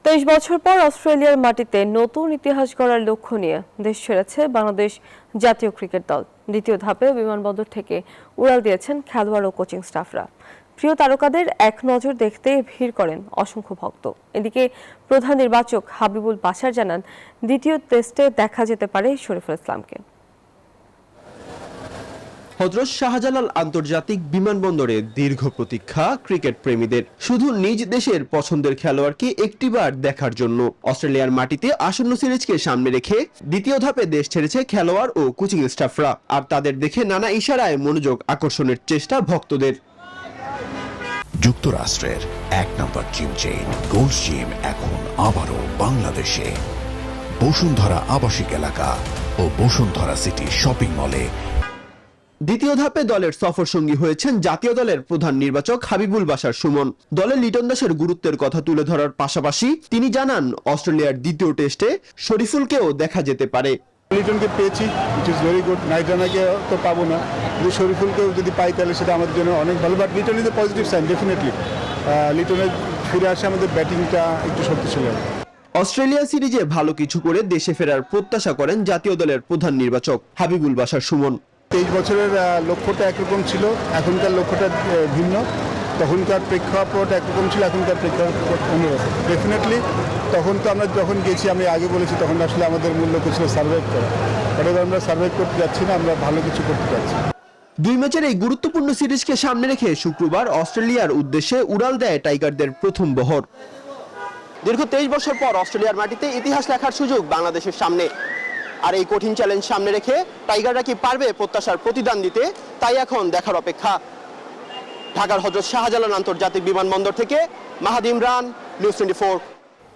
23 বছর পর অস্ট্রেলিয়ার মাটিতে নতুন ইতিহাস গড়ার লক্ষ্য নিয়ে দেশ ছেড়েছে বাংলাদেশ জাতীয় ক্রিকেট দল। দ্বিতীয় ধাপে বিমানবন্দর থেকে উড়াল দিয়েছেন খেলোয়াড় ও কোচিং স্টাফরা। প্রিয় তারকাদের এক নজর দেখতে ভিড় করেন অসংখ্য ভক্ত। এদিকে প্রধান নির্বাচক হাবিবুল বাশার জানান, দ্বিতীয় টেস্টে দেখা যেতে পারে শরীফুল ইসলামকে। হযরত শাহজালাল আন্তর্জাতিক বিমানবন্দরে দীর্ঘ প্রতীক্ষা ক্রিকেট প্রেমীদের, শুধু নিজ দেশের পছন্দের খেলোয়াড়কে একটিবার দেখার জন্য। অস্ট্রেলিয়ার মাটিতে আসন্ন সিরিজকে সামনে রেখে দ্বিতীয় ধাপে দেশ ছেড়েছে খেলোয়াড় ও কোচিং স্টাফরা, আর তাদের দেখে নানা ইশারায় মনোযোগ আকর্ষণের চেষ্টা ভক্তদের। যুক্তরাষ্ট্রের এক নম্বর জিম চেইন গোল্ডস জিম এখন আবারও বাংলাদেশে। বসুন্ধরা আবাসিক এলাকা ও বসুন্ধরা সিটি শপিং মলে। দ্বিতীয় ধাপে দলের সফর সঙ্গী হয়েছেন জাতীয় দলের প্রধান নির্বাচক হাবিবুল বাশার সুমন। দলে লিটন দাসের গুরুত্বের কথা তুলে ধরার পাশাপাশি তিনি জানান, অস্ট্রেলিয়ার দ্বিতীয় টেস্টে শরীফুলকেও দেখা যেতে পারে। লিটনকে পেয়েছি, it is very good. Night রানাকে তো পাবো না, কিন্তু শরীফুলকেও যদি পাই তাহলে সেটা আমাদের জন্য অনেক ভালো। But Liton is a positive sign, definitely. লিটনের ফিরে আসে আমাদের ব্যাটিংটা একটু শক্তিশালী হবে। অস্ট্রেলিয়া সিরিজে ভালো কিছু করে দেশে ফেরার প্রত্যাশা করেন জাতীয় দলের প্রধান নির্বাচক হাবিবুল বাশার সুমন। 23 বছরের লক্ষ্যটা একরকম ছিল, এখনকার লক্ষ্যটা ভিন্ন। তখনকার প্রেক্ষাপট একরকম ছিল, এখনকার প্রেক্ষাপট অন্যরকম। ডেফিনেটলি তখন তো আমরা যখন গেছি, আমি আগে বলেছি, তখন আসলে আমাদের মূল লক্ষ্য ছিল সার্ভাইভ করা। এবার আমরা সার্ভাইভ করতে যাচ্ছি না, আমরা ভালো কিছু করতে যাচ্ছি। দুই ম্যাচের এই গুরুত্বপূর্ণ সিরিজকে সামনে রেখে শুক্রবার অস্ট্রেলিয়ার উদ্দেশ্যে উড়াল দেয় টাইগারদের প্রথম বহর। দীর্ঘ 23 বছর পর অস্ট্রেলিয়ার মাটিতে ইতিহাস লেখার সুযোগ বাংলাদেশের সামনে। আর এই কঠিন চ্যালেঞ্জ সামনে রেখে টাইগাররা কি পারবে প্রত্যাশার প্রতিদান দিতে, তাই এখন দেখার অপেক্ষা। ঢাকার হযরত শাহজালাল আন্তর্জাতিক বিমানবন্দর থেকে মাহাদি ইমরান, নিউজ 24।